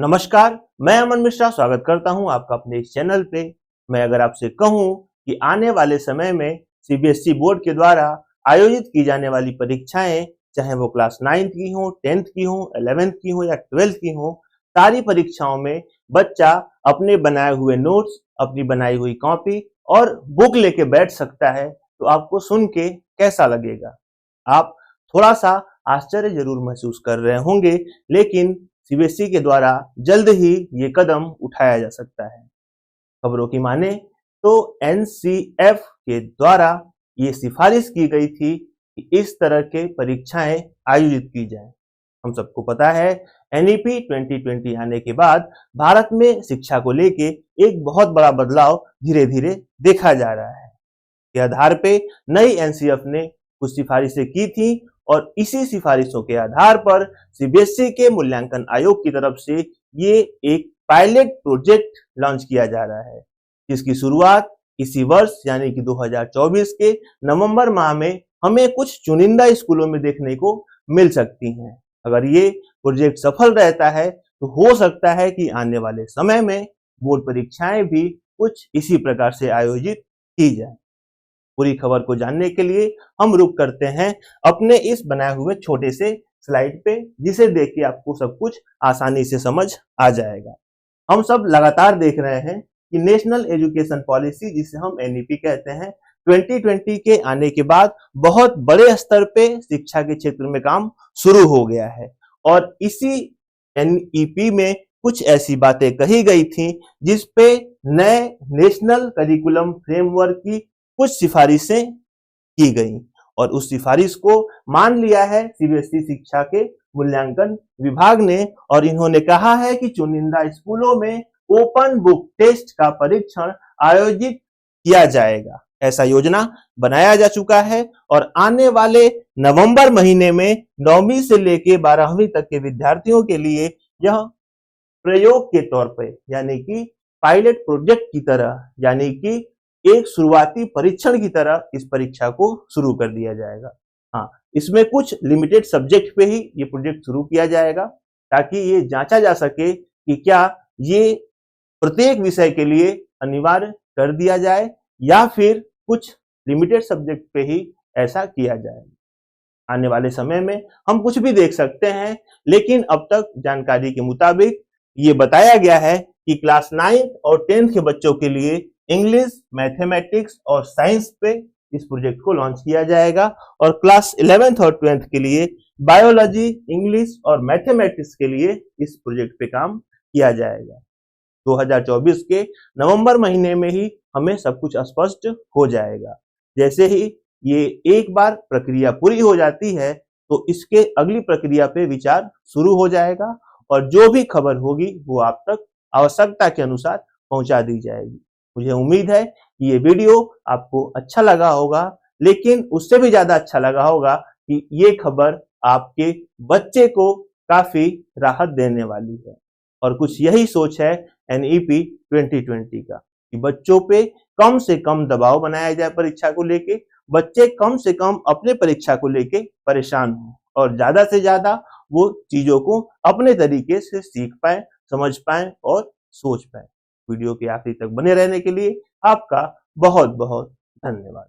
नमस्कार, मैं अमन मिश्रा स्वागत करता हूं आपका अपने इस चैनल पे। मैं अगर आपसे कहूं कि आने वाले समय में सीबीएसई बोर्ड के द्वारा आयोजित की जाने वाली परीक्षाएं, चाहे वो क्लास 9th की हो, 10th की हो, 11th की हो या 12th की हो, सारी परीक्षाओं में बच्चा अपने बनाए हुए नोट्स, अपनी बनाई हुई कॉपी और बुक लेके बैठ सकता है। तो आपको सुन के कैसा लगेगा? आप थोड़ा सा आश्चर्य जरूर महसूस कर रहे होंगे, लेकिन सीबीएसई के द्वारा जल्द ही ये कदम उठाया जा सकता है। खबरों की माने तो एनसीएफ के द्वारा ये सिफारिश की गई थी कि इस तरह के परीक्षाएं आयोजित की जाएं। हम सबको पता है एनईपी 2020 आने के बाद भारत में शिक्षा को लेके एक बहुत बड़ा बदलाव धीरे धीरे देखा जा रहा है। के आधार पे नई एनसीएफ ने कुछ सिफारिशें की थी और इसी सिफारिशों के आधार पर सीबीएसई के मूल्यांकन आयोग की तरफ से ये एक पायलट प्रोजेक्ट लॉन्च किया जा रहा है, जिसकी शुरुआत इसी वर्ष यानी कि 2024 के नवंबर माह में हमें कुछ चुनिंदा स्कूलों में देखने को मिल सकती हैं। अगर ये प्रोजेक्ट सफल रहता है तो हो सकता है कि आने वाले समय में बोर्ड परीक्षाएं भी कुछ इसी प्रकार से आयोजित की जाए। पूरी खबर को जानने के लिए हम रुक करते हैं अपने इस बनाए हुए छोटे से स्लाइड पे, जिसे देख के आपको सब कुछ आसानी से समझ आ जाएगा। हम सब लगातार देख रहे हैं कि नेशनल एजुकेशन पॉलिसी, जिसे हम एनईपी कहते हैं, 2020 के आने के बाद बहुत बड़े स्तर पे शिक्षा के क्षेत्र में काम शुरू हो गया है और इसी एनईपी में कुछ ऐसी बातें कही गई थी जिसपे नए नेशनल करिकुलम फ्रेमवर्क की कुछ सिफारिशें की गई और उस सिफारिश को मान लिया है सीबीएसई शिक्षा के मूल्यांकन विभाग ने और इन्होंने कहा है कि चुनिंदा स्कूलों में ओपन बुक टेस्ट का परीक्षण आयोजित किया जाएगा। ऐसा योजना बनाया जा चुका है और आने वाले नवंबर महीने में 9वीं से लेके 12वीं तक के विद्यार्थियों के लिए यह प्रयोग के तौर पर यानी कि पायलट प्रोजेक्ट की तरह, यानी कि एक शुरुआती परीक्षण की तरह इस परीक्षा को शुरू कर दिया जाएगा। हाँ, इसमें कुछ लिमिटेड सब्जेक्ट पे ही ये प्रोजेक्ट शुरू किया जाएगा ताकि ये जांचा जा सके कि क्या ये प्रत्येक विषय के लिए अनिवार्य कर दिया जाए या फिर कुछ लिमिटेड सब्जेक्ट पे ही ऐसा किया जाए। आने वाले समय में हम कुछ भी देख सकते हैं, लेकिन अब तक जानकारी के मुताबिक ये बताया गया है कि क्लास 9th और 10th के बच्चों के लिए इंग्लिश, मैथमेटिक्स और साइंस पे इस प्रोजेक्ट को लॉन्च किया जाएगा और क्लास 11th और 12th के लिए बायोलॉजी, इंग्लिश और मैथमेटिक्स के लिए इस प्रोजेक्ट पे काम किया जाएगा। 2024 के नवंबर महीने में ही हमें सब कुछ स्पष्ट हो जाएगा। जैसे ही ये एक बार प्रक्रिया पूरी हो जाती है तो इसके अगली प्रक्रिया पे विचार शुरू हो जाएगा और जो भी खबर होगी वो आप तक आवश्यकता के अनुसार पहुंचा दी जाएगी। मुझे उम्मीद है कि ये वीडियो आपको अच्छा लगा होगा, लेकिन उससे भी ज्यादा अच्छा लगा होगा कि ये खबर आपके बच्चे को काफी राहत देने वाली है और कुछ यही सोच है एनईपी 2020 का कि बच्चों पे कम से कम दबाव बनाया जाए परीक्षा को लेके, बच्चे कम से कम अपने परीक्षा को लेके परेशान हो और ज्यादा से ज्यादा वो चीजों को अपने तरीके से सीख पाए, समझ पाए और सोच पाए। वीडियो के आखिरी तक बने रहने के लिए आपका बहुत बहुत धन्यवाद।